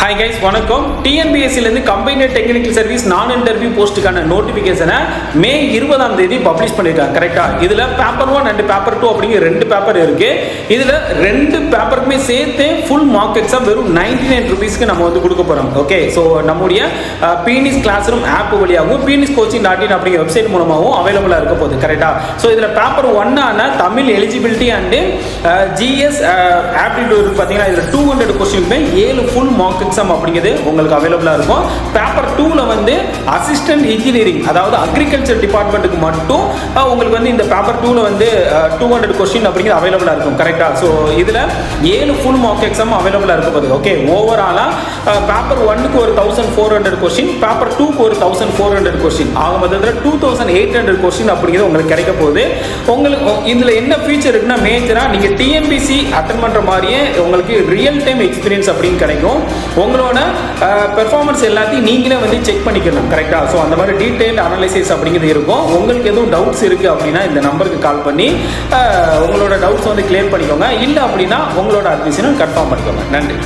Hi guys, வணக்கம். TNPSC இருந்து combined technical service நான் இன்டர்வியூ போஸ்ட்டுக்கான நோட்டிஃபிகேஷனை மே 20ஆம் தேதி பப்ளிஷ் பண்ணிருக்காங்க. கரெக்டா? இதுல பேப்பர் 1 அண்ட் பேப்பர் 2 அப்படிங்கிற ரெண்டு பேப்பர் இருக்கு. இதுல ரெண்டு பேப்பருக்குமே சேர்த்து ஃபுல் மார்க் எக்ஸாம் வெறும் 99 ரூபீஸ்க்கு நம்ம வந்து கொடுக்க போறோம். ஓகே, ஸோ நம்முடைய பீனிஸ் கிளாஸ் ரூம் ஆப் வழியாகவும் pniscoaching.in அப்படிங்கிற வெப்சைட் மூலமாகவும் அவைலபிளா இருக்க போகுது. கரெக்டா? ஸோ இதுல பேப்பர் 1 ஆன Tamil eligibility and GS aptitude பார்த்தீங்கன்னா இதுல 200 கொஸ்டினுமே 7 ஃபுல் மார்க் எக்ஸாம் அப்படிங்கிறது உங்களுக்கு அவைலபிளா இருக்கும். பேப்பர் 2ல வந்து அசிஸ்டன்ட் இன்ஜினியரிங் அதாவது அக்ரிகல்ச்சர் டிபார்ட்மெண்ட்டுக்கு மட்டும் உங்களுக்கு வந்து இந்த பேப்பர் 2ல வந்து 200 கொஸ்டின் அப்படிங்கிறது அவைலபிளா இருக்கும். கரெக்டா? ஸோ இதுல 7 ஃபுல் மார்க் எக்ஸாம் அவைலபிளா இருக்க போகுது. ஓகே, ஓவராலா பேப்பர் 1க்கு ஒரு 1400 கொஸ்டின், பேப்பர் 2க்கு ஒரு 1400 கொஸ்டின், ஆக மொத்தத்தில் 2800 கொஸ்டின் அப்படிங்கிறது உங்களுக்கு கிடைக்க போகுது. உங்களுக்கு இதுல என்ன ஃபீச்சர் இருக்குன்னா மேஜரா நீங்க டிஎன்பிசி அட்டெண்ட் பண்ற மாதிரியே உங்களுக்கு ரியல் டைம் எக்ஸ்பீரியன்ஸ் அப்படின்னு கிடைக்கும். உங்களோட பெர்ஃபார்மன்ஸ் எல்லாத்தையும் நீங்களே வந்து செக் பண்ணிக்கணும். கரெக்டா? ஸோ அந்த மாதிரி டீடைல் அனலைசிஸ் அப்படிங்கிறது இருக்கும். உங்களுக்கு எதுவும் டவுட்ஸ் இருக்கு அப்படின்னா இந்த நம்பருக்கு கால் பண்ணி உங்களோட டவுட்ஸ் வந்து கிளியர் பண்ணிக்கோங்க. இல்லை அப்படின்னா உங்களோட அட்மிஷனை கன்ஃபார்ம் பண்ணிக்கோங்க. நன்றி.